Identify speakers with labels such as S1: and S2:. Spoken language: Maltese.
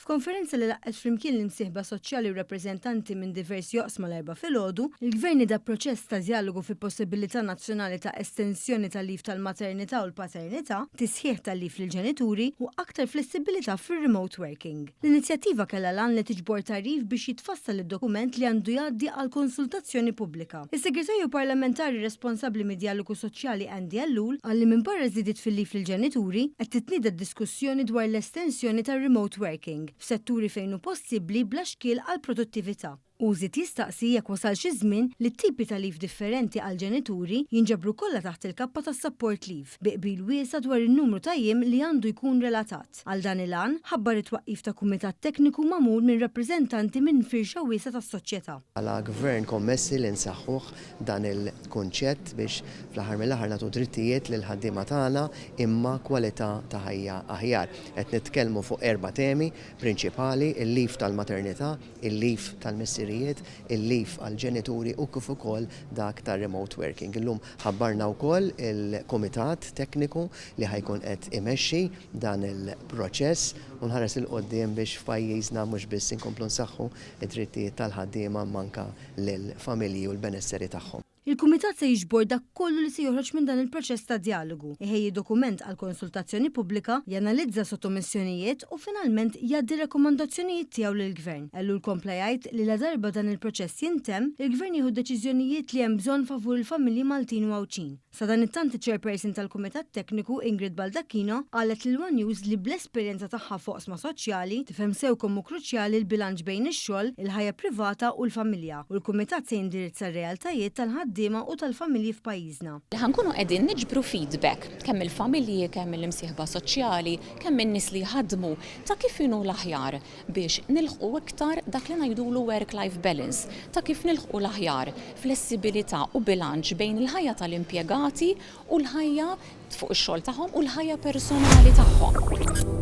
S1: F'konferenza li laqqet flimkien l-imsieħba soċjali u rappreżentanti minn diversi joqsma l-erba' filgħodu, il-Gvern da proċess ta' dialogu fi possibilità nazzjonali ta' estensjoni tal-lif tal-maternità u l-paternità, tisħiħ tal-lif lill-ġenituri u aktar flessibilità fir-remote working. L-inizjattiva kellha lan li tiġbor tarif biex jitfassal id-dokument li għandu jgħaddi għal konsultazzjoni pubblika. Is-Segretarju Parlamentari responsabbli mid-dialogu soċjali Andy Ellul għalli minn barra żidiet fil-lif lill-ġenituri qed titnieda diskussjoni dwar l-estensjoni tar-remote working f'setturi fejn hu possibbli bla xkiel għal produttività. Użit jistaqsi jekk wasal xi żmien li t-tipi ta' lif differenti għal ġenituri jinġabru kollha taħt il-kappa tas-support leave biqbil wiesa dwar in-numru ta' jiem li għandu jkun relatat. Għal dan il-għan ħabbar it-twaqqif ta' kumitat tekniku magħmul minn rappreżentanti minn firxa wiesa tas-soċjetà.
S2: Għala gvern kommessi li nsaħħuh dan il-kunċett biex fl-aħħar mill-aħħar nagħtu drittijiet lil ħaddiema tagħna imma kwalità ta' ħajja aħjar. Qed nitkellmu fuq 4 temi prinċipali: il-lif tal-maternità, il-lif tal-missier, il-lif għal-ġenituri u kif ukoll dak ta' remote working. Illum ħabbarna wkoll il-Kumitat Tekniku li ħajkun qed imexxi dan il-proċess u nħares il-qoddim biex f'pajjiżna mhux biss inkomplu nsaħħu id-drittijiet tal-ħaddiema manka lill-familji u l-benesseri tagħhom.
S1: Il-Kumitat se jiġbor dak kollu li se joħroġ minn dan il-proċess ta' dialogu, iħejji dokument għal konsultazzjoni pubblika, janalizza sottomissjonijiet u finalment jgħaddi rekomandazzjonijiet tiegħu lill-Gvern. Ellu l-kompla jgħid li la darba dan il-proċess jintemm, il-Gvern jieħu deċiżjonijiet li hemm bżonn favur il-familji Maltin u Għawċin. Sa dan it-tant chairperson tal-Kumitat Tekniku Ingrid Baldacchino qalet lil One News li bl-esperjenza tagħha fuq oqsma soċjali tifhem sew kemm kruċjali l-bilanċ bejn ix-xogħol, il-ħajja privata u l-familja, u l-Kumitat se jindirizza r-realtajiet tal-ħaddiema u tal-familji f'pajjiżna.
S3: Ħankunu qegħdin niġbru feedback kemm il-familji, kemm il-imsieħba soċjali, kemm in-nies li jħaddmu ta' kif inhu l-aħjar biex nilħqu iktar dak li ngħidulu work-life balance, ta' kif nilħqu l-aħjar flessibilità u bilanċ bejn il-ħajja tal-impjegati u l-ħajja fuq ix-xogħol tagħhom u l-ħajja personali tagħhom.